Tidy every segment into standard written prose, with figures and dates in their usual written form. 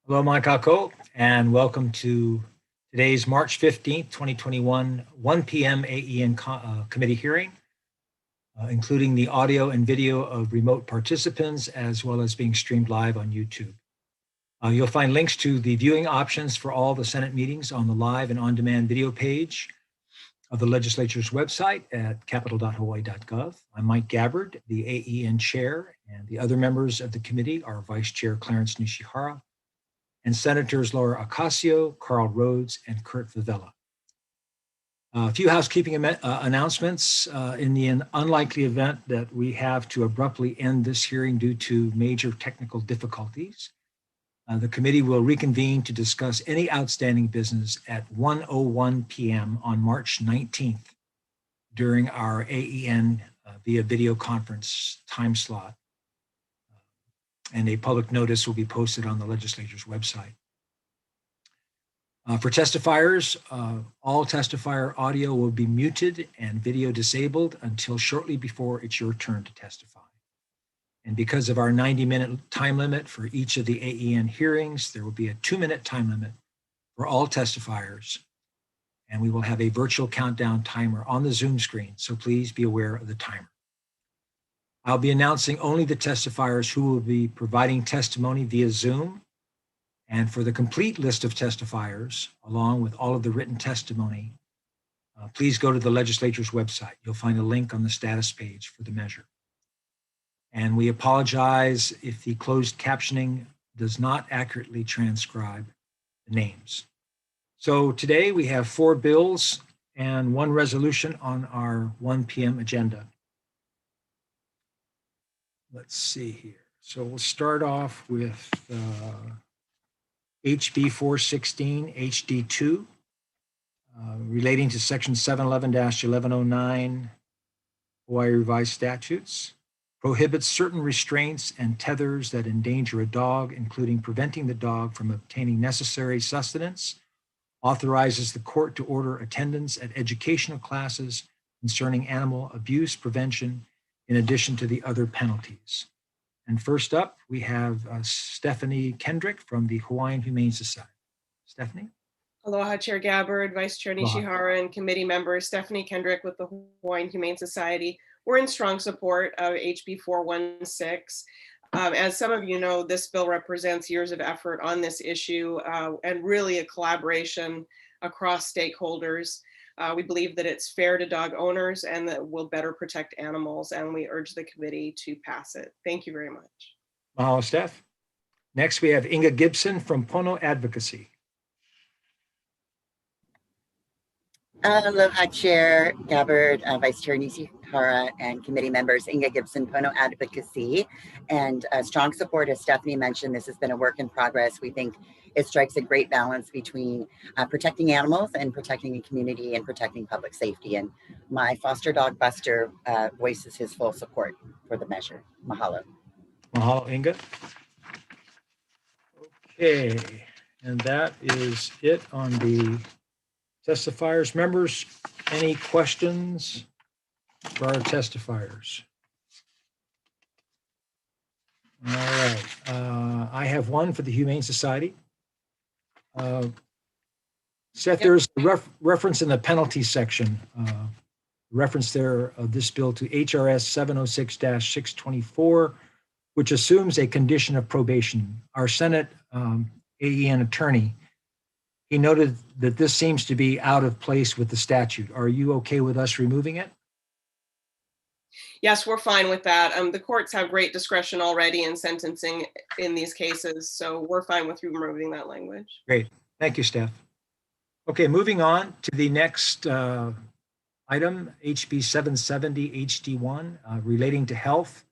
Hello, mga kako, and welcome to today's March 15th, 2021, 1 p.m. AEN committee hearing, including the audio and video of remote participants, as well as being streamed live on YouTube. You'll find links to the viewing options for all the Senate meetings on the live and on-demand video page of the legislature's website at capitol.hawaii.gov. I'm Mike Gabbard, the AEN chair, and the other members of the committee are Vice Chair Clarence Nishihara, and Senators Laura Ocasio, Carl Rhodes, and Kurt Favela. A few housekeeping announcements. In the unlikely event that we have to abruptly end this hearing due to major technical difficulties, the committee will reconvene to discuss any outstanding business at 1:01 p.m. on March 19th during our AEN via video conference time slot. And a public notice will be posted on the legislature's website. For testifiers, all testifier audio will be muted and video disabled until shortly before it's your turn to testify. And because of our 90-minute time limit for each of the AEN hearings, there will be a 2-minute time limit for all testifiers. And we will have a virtual countdown timer on the Zoom screen, so please be aware of the timer. I'll be announcing only the testifiers who will be providing testimony via Zoom. And for the complete list of testifiers, along with all of the written testimony, please go to the legislature's website. You'll find a link on the status page for the measure. And we apologize if the closed captioning does not accurately transcribe the names. So today we have 4 bills and 1 resolution on our 1 p.m. agenda. Let's see here. So we'll start off with HB 416 HD2 relating to section 711-1109 Hawaii Revised Statutes, prohibits certain restraints and tethers that endanger a dog, including preventing the dog from obtaining necessary sustenance, authorizes the court to order attendance at educational classes concerning animal abuse prevention, in addition to the other penalties. And first up, we have Stephanie Kendrick from the Hawaiian Humane Society. Stephanie? Aloha, Chair Gabbard, Vice Chair Nishihara, and committee members. Stephanie Kendrick with the Hawaiian Humane Society. We're in strong support of HB 416. As some of you know, this bill represents years of effort on this issue and really a collaboration across stakeholders. We believe that it's fair to dog owners and that will better protect animals, and we urge the committee to pass it. Thank you very much. Mahalo, Steph. Next, we have Inga Gibson from Pono Advocacy. Aloha, Chair Gabbard, Vice Chair Nishihara, and committee members. Inga Gibson, Pono Advocacy, and strong support, as Stephanie mentioned. This has been a work in progress. We think it strikes a great balance between protecting animals and protecting the community and protecting public safety. And my foster dog, Buster, voices his full support for the measure. Mahalo. Mahalo, Inga. Okay, and that is it on the testifiers. Members, any questions for our testifiers? All right, I have one for the Humane Society. Seth, there's a reference in the penalty section, reference there of this bill to HRS 706-624, which assumes a condition of probation. Our Senate AEN attorney, he noted that this seems to be out of place with the statute. Are you okay with us removing it? Yes, we're fine with that. The courts have great discretion already in sentencing in these cases, so we're fine with removing that language. Great. Thank you, Steph. Okay, moving on to the next item, HB 770 HD1, relating to health.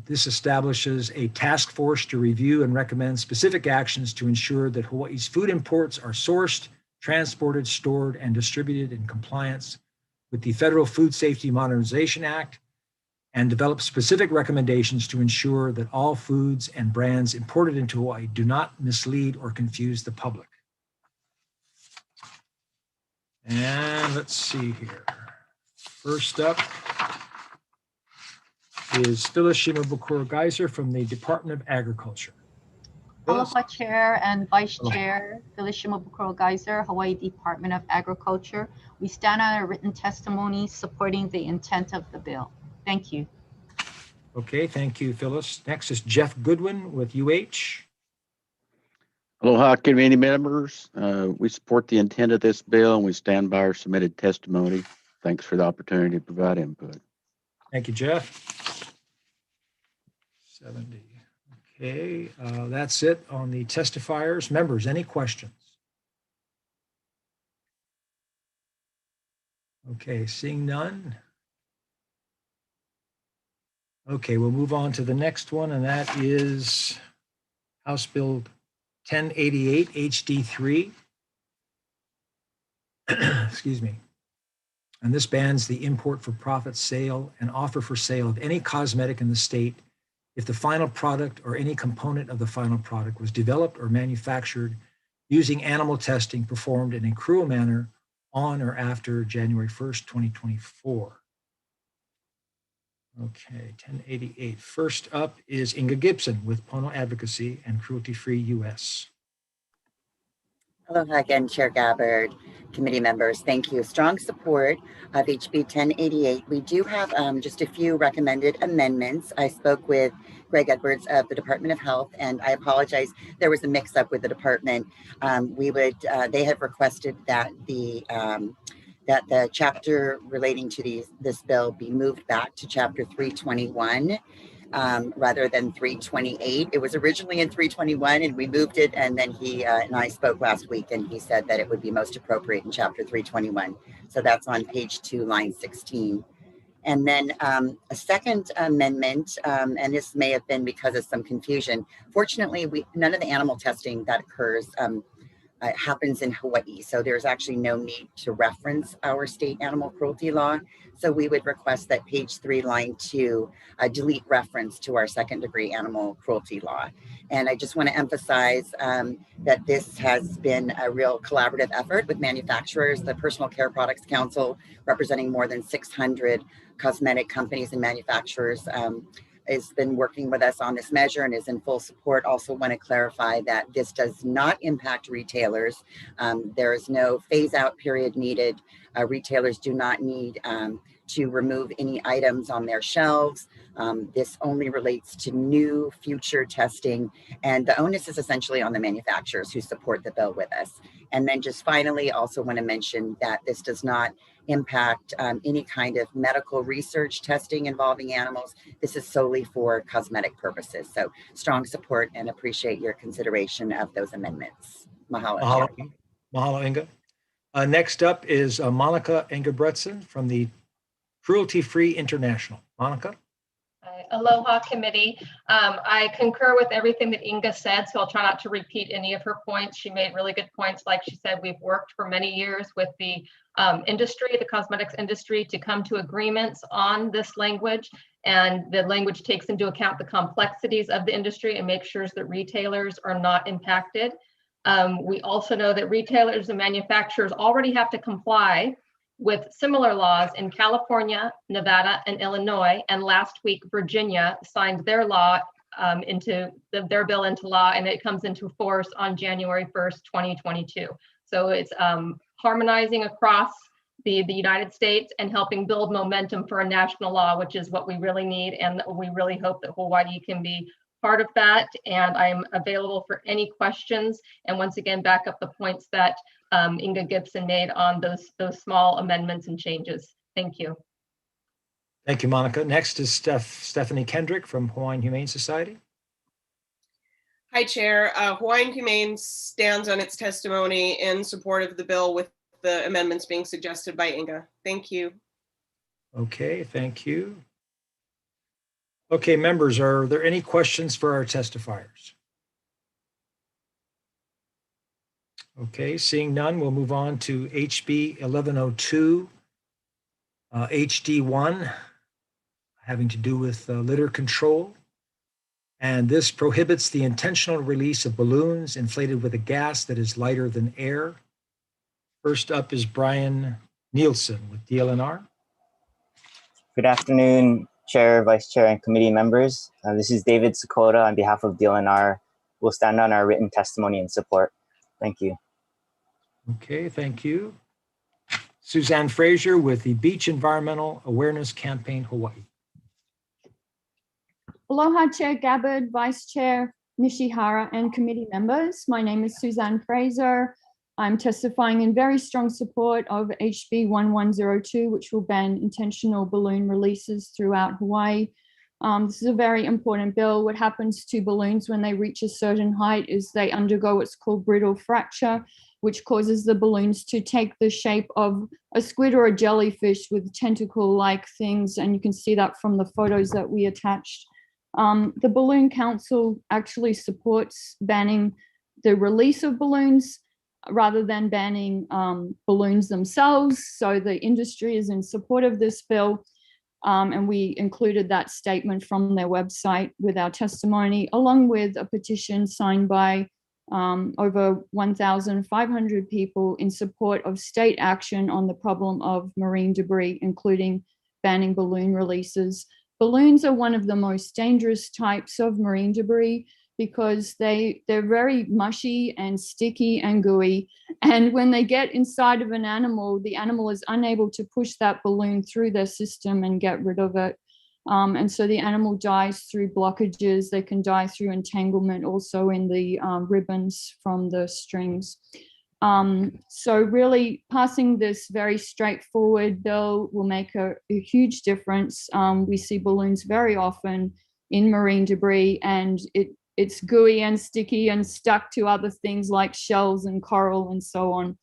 This establishes a task force to review and recommend specific actions to ensure that Hawaii's food imports are sourced, transported, stored, and distributed in compliance with the Federal Food Safety Modernization Act, and develop specific recommendations to ensure that all foods and brands imported into Hawaii do not mislead or confuse the public. And let's see here. First up is Phyllis Shimabukuro Geyser from the Department of Agriculture. Phyllis? Aloha Chair and Vice Aloha. Chair, Phyllis Shimabukuro-Geyser, Hawaii Department of Agriculture. We stand on a written testimony supporting the intent of the bill. Thank you. Okay, thank you, Phyllis. Next is Jeff Goodwin with UH. Aloha, committee members. We support the intent of this bill and we stand by our submitted testimony. Thanks for the opportunity to provide input. Thank you, Jeff. 70. Okay, that's it on the testifiers. Members, any questions? Okay, seeing none. Okay, we'll move on to the next one, and that is House Bill 1088 HD3. Excuse me. And this bans the import for profit sale and offer for sale of any cosmetic in the state if the final product or any component of the final product was developed or manufactured using animal testing performed in a cruel manner on or after January 1st, 2024. Okay, 1088. First up is Inga Gibson with Pono Advocacy and Cruelty Free US. Aloha again, Chair Gabbard, committee members. Thank you. Strong support of HB 1088. We do have just a few recommended amendments. I spoke with Greg Edwards of the Department of Health, and I apologize. There was a mix-up with the department. They have requested that the chapter relating to this bill be moved back to chapter 321 rather than 328. It was originally in 321 and we moved it, and then he and I spoke last week and he said that it would be most appropriate in chapter 321. So that's on page 2, line 16. And then a second amendment, and this may have been because of some confusion. Fortunately, none of the animal testing that occurs happens in Hawaii. So there's actually no need to reference our state animal cruelty law. So we would request that page 3, line 2, delete reference to our second degree animal cruelty law. And I just want to emphasize that this has been a real collaborative effort with manufacturers. The Personal Care Products Council, representing more than 600 cosmetic companies and manufacturers, has been working with us on this measure and is in full support. Also want to clarify that this does not impact retailers. There is no phase out period needed. Retailers do not need to remove any items on their shelves. This only relates to new future testing, and the onus is essentially on the manufacturers who support the bill with us. And then just finally, also want to mention that this does not impact any kind of medical research testing involving animals. This is solely for cosmetic purposes. So strong support and appreciate your consideration of those amendments. Mahalo. Mahalo, Mahalo Inga. Next up is Monica Engebretson from the Cruelty Free International. Monica? Aloha committee. I concur with everything that Inga said, so I'll try not to repeat any of her points. She made really good points. Like she said, we've worked for many years with the industry, the cosmetics industry, to come to agreements on this language. And the language takes into account the complexities of the industry and makes sure that retailers are not impacted. We also know that retailers and manufacturers already have to comply with similar laws in California, Nevada, and Illinois. And last week, Virginia signed their law their bill into law, and it comes into force on January 1st, 2022. So it's harmonizing across the United States and helping build momentum for a national law, which is what we really need. And we really hope that Hawaii can be part of that. And I'm available for any questions. And once again, back up the points that Inga Gibson made on those small amendments and changes. Thank you. Thank you, Monica. Next is Stephanie Kendrick from Hawaiian Humane Society. Hi, Chair. Hawaiian Humane stands on its testimony in support of the bill with the amendments being suggested by Inga. Thank you. Okay, thank you. Okay, members, are there any questions for our testifiers? Okay, seeing none, we'll move on to HB 1102, HD1, having to do with litter control. And this prohibits the intentional release of balloons inflated with a gas that is lighter than air. First up is Brian Nielsen with DLNR. Good afternoon, Chair, Vice Chair, and committee members. This is David Sakota on behalf of DLNR we'll stand on our written testimony and support. Thank you. Okay, thank you. Suzanne Frazier with the Beach Environmental Awareness Campaign, Hawaii. Aloha, Chair Gabbard, Vice Chair Nishihara, and committee members. My name is Suzanne Fraser. I'm testifying in very strong support of HB 1102, which will ban intentional balloon releases throughout Hawaii. This is a very important bill. What happens to balloons when they reach a certain height is they undergo what's called brittle fracture, which causes the balloons to take the shape of a squid or a jellyfish with tentacle-like things. And you can see that from the photos that we attached. The Balloon Council actually supports banning the release of balloons rather than banning balloons themselves. So the industry is in support of this bill. And we included that statement from their website with our testimony, along with a petition signed by over 1,500 people in support of state action on the problem of marine debris, including banning balloon releases. Balloons are one of the most dangerous types of marine debris because they're very mushy and sticky and gooey. And when they get inside of an animal, the animal is unable to push that balloon through their system and get rid of it. And so the animal dies through blockages. They can die through entanglement also in the ribbons from the strings. So really passing this very straightforward bill will make a huge difference. We see balloons very often in marine debris, and it's gooey and sticky and stuck to other things like shells and coral and so on.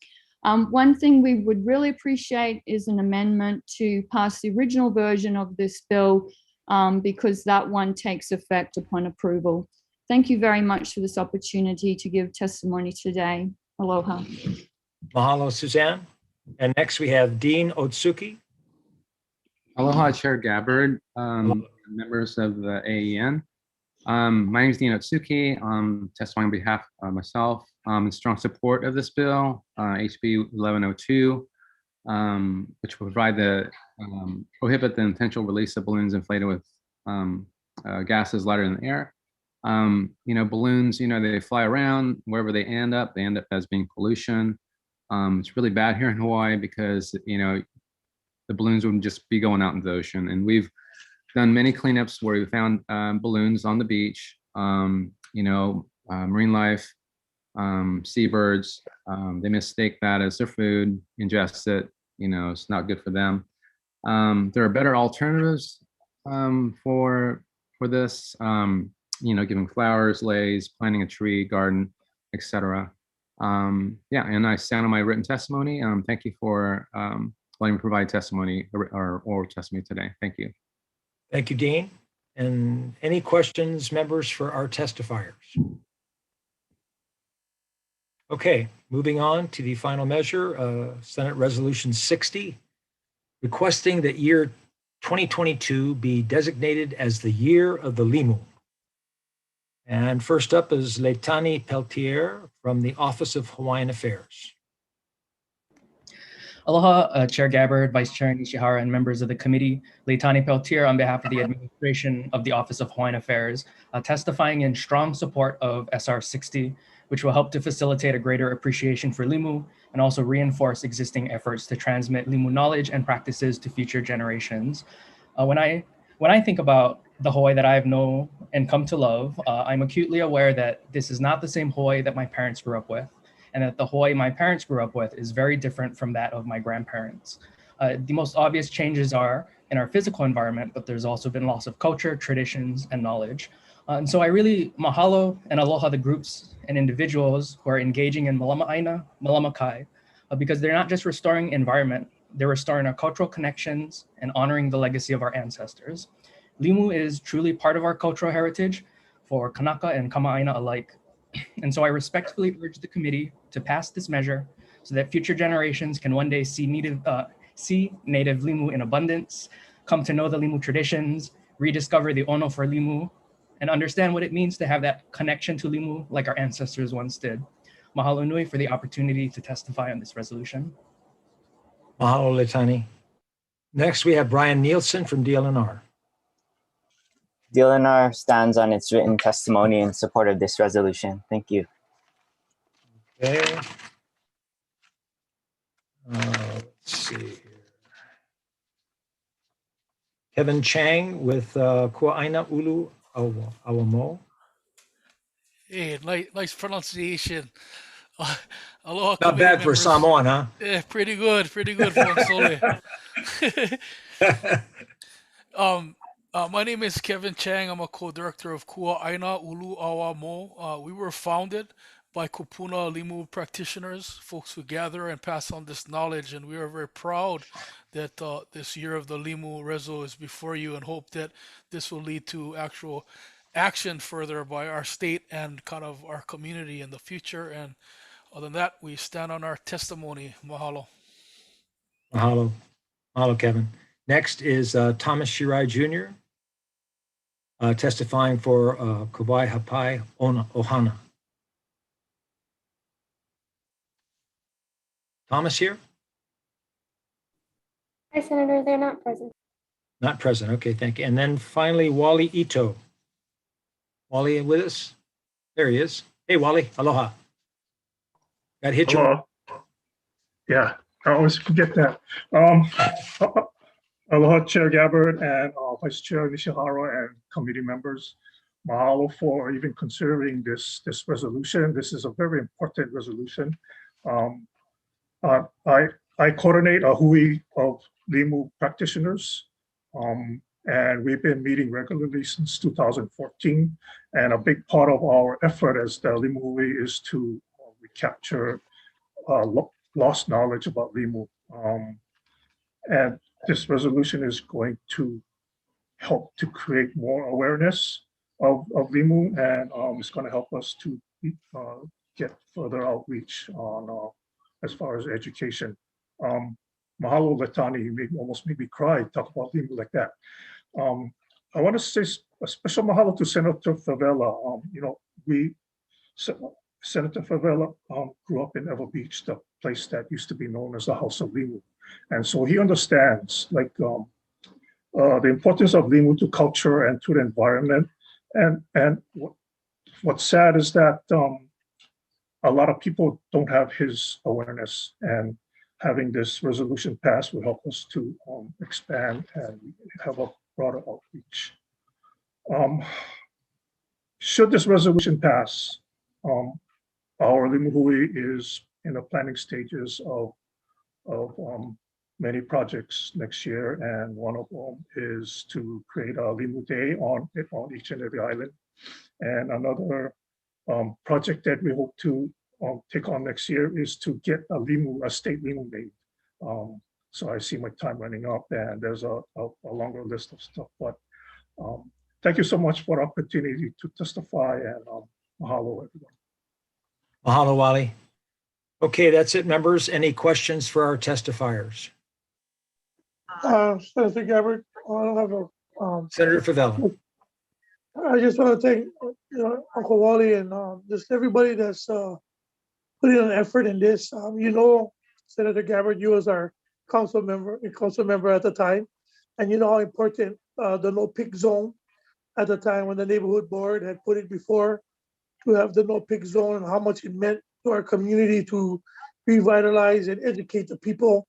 One thing we would really appreciate is an amendment to pass the original version of this bill because that one takes effect upon approval. Thank you very much for this opportunity to give testimony today. Aloha. Mahalo, Suzanne. And next we have Dean Otsuki. Aloha, Chair Gabbard, members of the AEN. My name is Dean Otsuki. I'm testifying on behalf of myself in strong support of this bill, HB 1102, which will prohibit the intentional release of balloons inflated with gases lighter in the air. Balloons, they fly around wherever they end up as being pollution. It's really bad here in Hawaii because, the balloons wouldn't just be going out into the ocean. And we've done many cleanups where we found balloons on the beach, marine life, seabirds, they mistake that as their food, ingest it, it's not good for them. There are better alternatives for this, giving flowers, leis, planting a tree, garden, etc. And I stand on my written testimony. Thank you for letting me provide testimony or oral testimony today. Thank you. Thank you, Dean. And any questions, members, for our testifiers? Okay, moving on to the final measure, Senate Resolution 60, requesting that year 2022 be designated as the year of the Limu. And first up is Leitani Peltier from the Office of Hawaiian Affairs. Aloha, Chair Gabbard, Vice Chair Nishihara, and members of the committee. Leitani Peltier on behalf of the administration of the Office of Hawaiian Affairs, testifying in strong support of SR 60, which will help to facilitate a greater appreciation for Limu and also reinforce existing efforts to transmit Limu knowledge and practices to future generations. When I think about the Hawaii that I've known and come to love, I'm acutely aware that this is not the same Hawaii that my parents grew up with, and that the Hawaii my parents grew up with is very different from that of my grandparents. The most obvious changes are in our physical environment, but there's also been loss of culture, traditions, and knowledge. And so I really mahalo and aloha the groups and individuals who are engaging in malama aina, malama kai, because they're not just restoring environment, they're restoring our cultural connections and honoring the legacy of our ancestors. Limu is truly part of our cultural heritage for Kanaka and Kama'aina alike. And so I respectfully urge the committee to pass this measure so that future generations can one day see native Limu in abundance, come to know the Limu traditions, rediscover the ono for Limu, and understand what it means to have that connection to Limu like our ancestors once did. Mahalo nui for the opportunity to testify on this resolution. Mahalo, Leitani. Next, we have Brian Nielsen from DLNR. DLNR stands on its written testimony in support of this resolution. Thank you. Okay. Let's see here. Kevin Chang with Kuaina Ulu Awamo. Hey, nice pronunciation. Aloha, Not committee bad for members. Samoan, huh? Yeah, pretty good for Sole. My name is Kevin Chang. I'm a co-director of Kuaina Ulu Awamo. We were founded by Kupuna Limu practitioners, folks who gather and pass on this knowledge, and we are very proud that this year of the Limu Rezo is before you, and hope that this will lead to actual action further by our state and kind of our community in the future. And other than that, we stand on our testimony. Mahalo. Mahalo. Mahalo, Kevin. Next is Thomas Shirai Jr. Testifying for Kauai Hapai Ohana. Thomas here? Hi, Senator. They're not present. Not present. Okay, thank you. And then finally, Wally Ito. Wally with us? There he is. Hey, Wally. Aloha. Got to hit you. Yeah, I always forget that. Aloha, Chair Gabbard and Vice Chair Nishihara and committee members. Mahalo for even considering this resolution. This is a very important resolution. I coordinate a hui of Limu practitioners, and we've been meeting regularly since 2014. And a big part of our effort as the Limu hui is to recapture lost knowledge about Limu. And this resolution is going to help to create more awareness of Limu, and it's going to help us to get further outreach on as far as education. Mahalo Letani, you almost made me cry, talk about Limu like that. I want to say a special mahalo to Senator Favela. Senator Favela grew up in Ever Beach, the place that used to be known as the House of Limu. And so he understands the importance of Limu to culture and to the environment. And what's sad is that a lot of people don't have his awareness, and having this resolution passed will help us to expand and have a broader outreach. Should this resolution pass, our Limu hui is in the planning stages of many projects next year, and one of them is to create a Limu Day on each and every island. And another project that we hope to take on next year is to get a state Limu made. So I see my time running up, and there's a longer list of stuff. But thank you so much for the opportunity to testify, and mahalo, everyone. Mahalo, Wally. Okay, that's it, members. Any questions for our testifiers? Senator Gabbard, I don't have a. Senator Favela. I just want to thank Uncle Wally and just everybody that's putting an effort in this. Senator Gabbard, you was our council member at the time, and you know how important the no pick zone at the time when the neighborhood board had put it before to have the no pick zone, and how much it meant to our community to revitalize and educate the people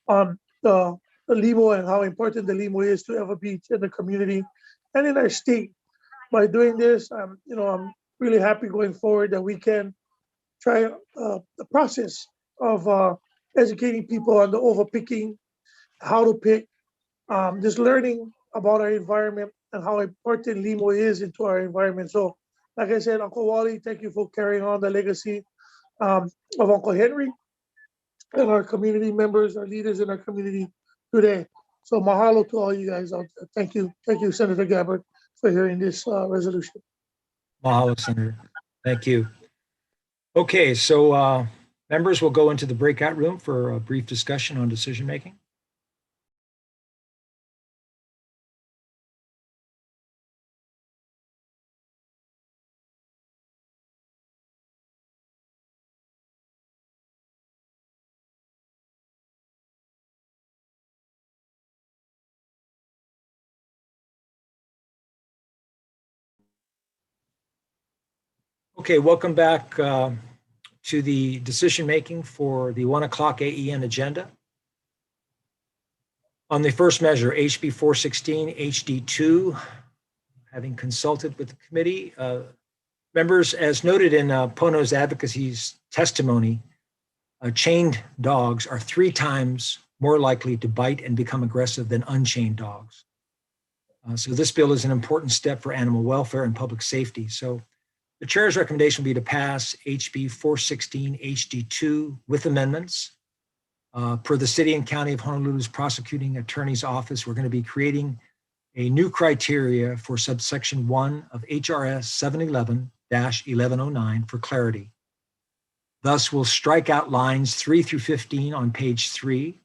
on the Limu and how important the Limu is to Ever Beach and the community and in our state. By doing this, I'm really happy going forward that we can try the process of educating people on the overpicking, how to pick, just learning about our environment and how important Limu is into our environment. So, like I said, Uncle Wally, thank you for carrying on the legacy of Uncle Henry and our community members, our leaders in our community today. So mahalo to all you guys out there. Thank you, Senator Gabbard, for hearing this resolution. Mahalo, Senator. Thank you. Okay, so members will go into the breakout room for a brief discussion on decision making. Okay, welcome back to the decision-making for the 1 o'clock AEN agenda. On the first measure, HB 416 HD2, having consulted with the committee, members, as noted in Pono's advocacy's testimony, chained dogs are 3 times more likely to bite and become aggressive than unchained dogs. So this bill is an important step for animal welfare and public safety. So the chair's recommendation will be to pass HB 416 HD2 with amendments. Per the City and County of Honolulu's Prosecuting Attorney's Office, we're going to be creating a new criteria for subsection 1 of HRS 711-1109 for clarity. Thus, we'll strike out lines 3 through 15 on page 3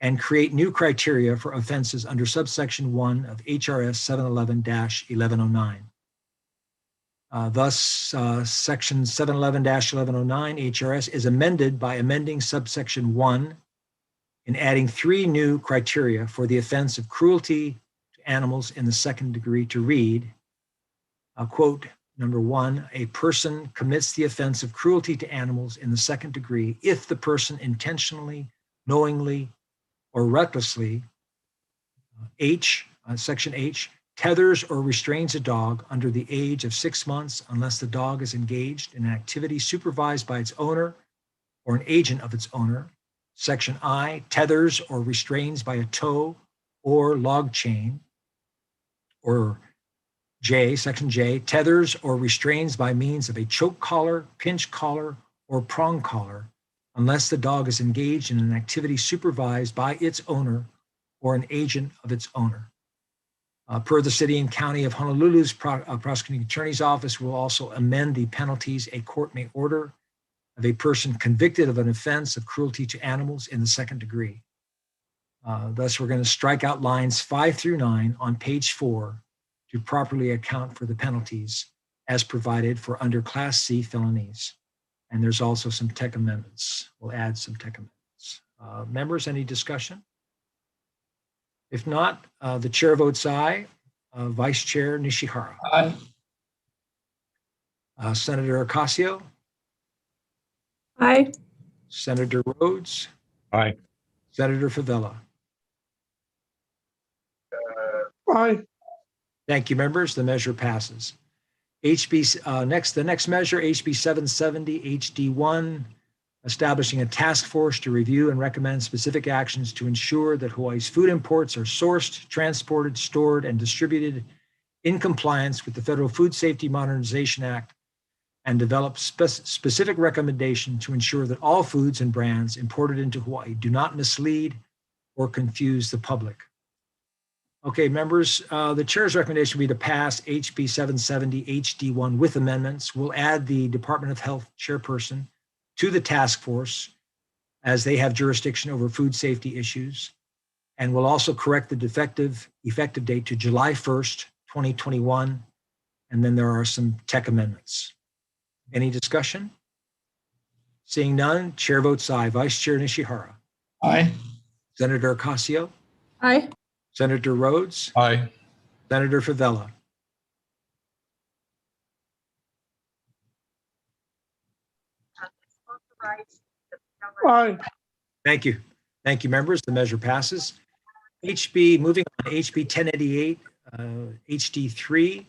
and create new criteria for offenses under subsection 1 of HRS 711-1109. Thus, section 711-1109 HRS is amended by amending subsection 1 and adding 3 new criteria for the offense of cruelty to animals in the second degree to read, quote, number 1, a person commits the offense of cruelty to animals in the second degree if the person intentionally, knowingly, or recklessly, section H, tethers or restrains a dog under the age of 6 months unless the dog is engaged in an activity supervised by its owner or an agent of its owner. Section I, tethers or restrains by a tow or log chain. Or J, section J, tethers or restrains by means of a choke collar, pinch collar, or prong collar unless the dog is engaged in an activity supervised by its owner or an agent of its owner. Per the City and County of Honolulu's Prosecuting Attorney's Office will also amend the penalties a court may order of a person convicted of an offense of cruelty to animals in the second degree. Thus, we're going to strike out lines 5 through 9 on page 4 to properly account for the penalties as provided for under Class C felonies. And there's also some tech amendments. We'll add some tech amendments. Members, any discussion? If not, the chair votes aye. Vice Chair Nishihara. Aye. Senator Ocasio. Aye. Senator Rhodes. Aye. Senator Favela. Aye. Thank you, members. The measure passes. The next measure, HB 770 HD1, establishing a task force to review and recommend specific actions to ensure that Hawaii's food imports are sourced, transported, stored, and distributed in compliance with the Federal Food Safety Modernization Act, and develop specific recommendation to ensure that all foods and brands imported into Hawaii do not mislead or confuse the public. Okay, members, the chair's recommendation will be to pass HB 770 HD1 with amendments. We'll add the Department of Health chairperson to the task force as they have jurisdiction over food safety issues. And we'll also correct the effective date to July 1st, 2021. And then there are some tech amendments. Any discussion? Seeing none, chair votes aye. Vice Chair Nishihara. Aye. Senator Ocasio. Aye. Senator Rhodes. Aye. Senator Favela. Aye. Thank you. Thank you, members. The measure passes. Moving on, HB 1088 HD3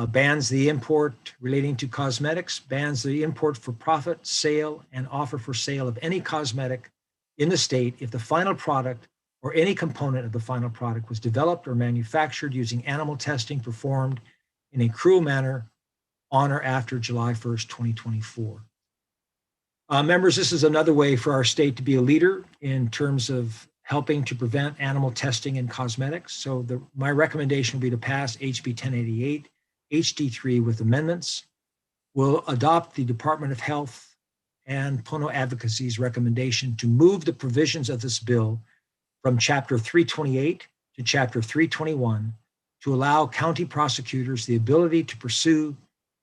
bans the import relating to cosmetics, bans the import for profit, sale, and offer for sale of any cosmetic in the state if the final product or any component of the final product was developed or manufactured using animal testing performed in a cruel manner on or after July 1st, 2024. Members, this is another way for our state to be a leader in terms of helping to prevent animal testing in cosmetics. So my recommendation will be to pass HB 1088 HD3 with amendments. We'll adopt the Department of Health and Pono Advocacy's recommendation to move the provisions of this bill from Chapter 328 to Chapter 321 to allow county prosecutors the ability to pursue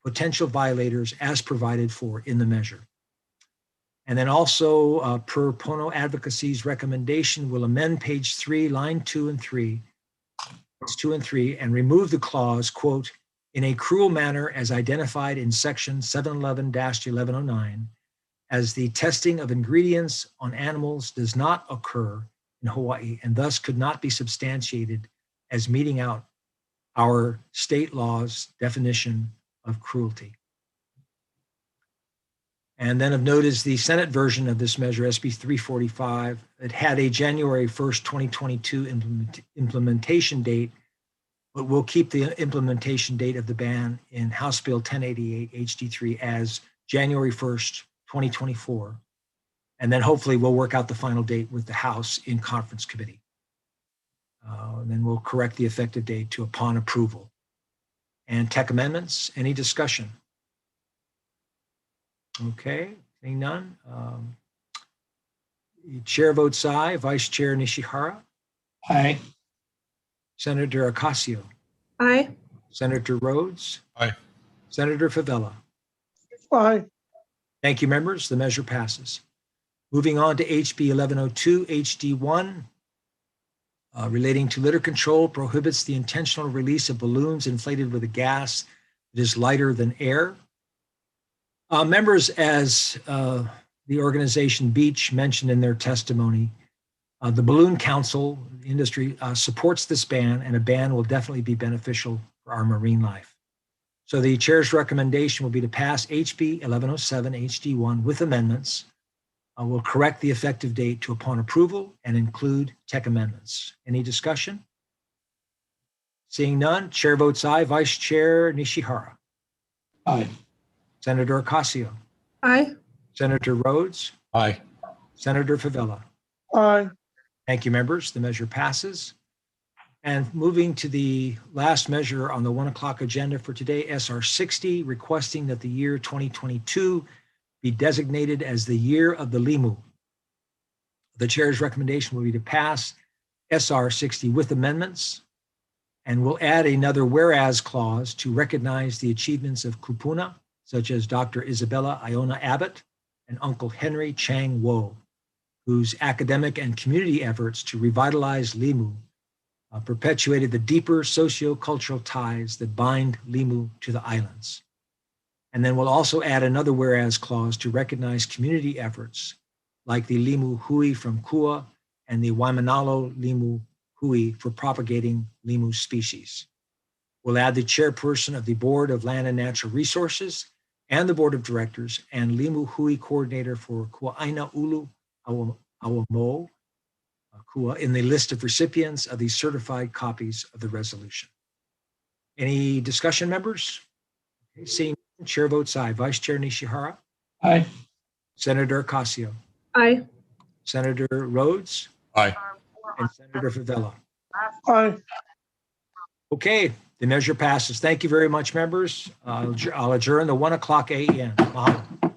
potential violators as provided for in the measure. And then also per Pono Advocacy's recommendation, we'll amend page 3, line 2 and 3, and remove the clause, quote, in a cruel manner as identified in section 711-1109, as the testing of ingredients on animals does not occur in Hawaii and thus could not be substantiated as meeting out our state law's definition of cruelty. And then of note is the Senate version of this measure, SB 345. It had a January 1st, 2022 implementation date, but we'll keep the implementation date of the ban in House Bill 1088 HD3 as January 1st, 2024. And then hopefully we'll work out the final date with the House in conference committee. And then we'll correct the effective date to upon approval. And tech amendments, any discussion? Okay, seeing none. The chair votes aye. Vice Chair Nishihara? Aye. Senator Ocasio? Aye. Senator Rhodes? Aye. Senator Favela? Aye. Thank you, members. The measure passes. Moving on to HB 1102 HD1, relating to litter control, prohibits the intentional release of balloons inflated with a gas that is lighter than air. Members, as the organization Beach mentioned in their testimony, the Balloon Council industry supports this ban, and a ban will definitely be beneficial for our marine life. So the chair's recommendation will be to pass HB 1107 HD1 with amendments. We'll correct the effective date to upon approval and include tech amendments. Any discussion? Seeing none, chair votes aye. Vice Chair Nishihara? Aye. Senator Ocasio? Aye. Senator Rhodes? Aye. Senator Favela? Aye. Thank you, members. The measure passes. And moving to the last measure on the 1 o'clock agenda for today, SR 60, requesting that the year 2022 be designated as the year of the Limu. The chair's recommendation will be to pass SR 60 with amendments, and we'll add another whereas clause to recognize the achievements of kupuna, such as Dr. Isabella Iona Abbott and Uncle Henry Chang Wo, whose academic and community efforts to revitalize Limu perpetuated the deeper socio-cultural ties that bind Limu to the islands. And then we'll also add another whereas clause to recognize community efforts like the Limu Hui from Kua and the Waimanalo Limu Hui for propagating Limu species. We'll add the chairperson of the Board of Land and Natural Resources and the Board of Directors and Limu Hui coordinator for Kuaina Ulu Awamo Kua in the list of recipients of the certified copies of the resolution. Any discussion, members? Okay, seeing chair votes aye. Vice Chair Nishihara? Aye. Senator Ocasio? Aye. Senator Rhodes? Aye. And Senator Favela? Aye. Okay, the measure passes. Thank you very much, members. I'll adjourn the 1 o'clock AEN. Mahalo.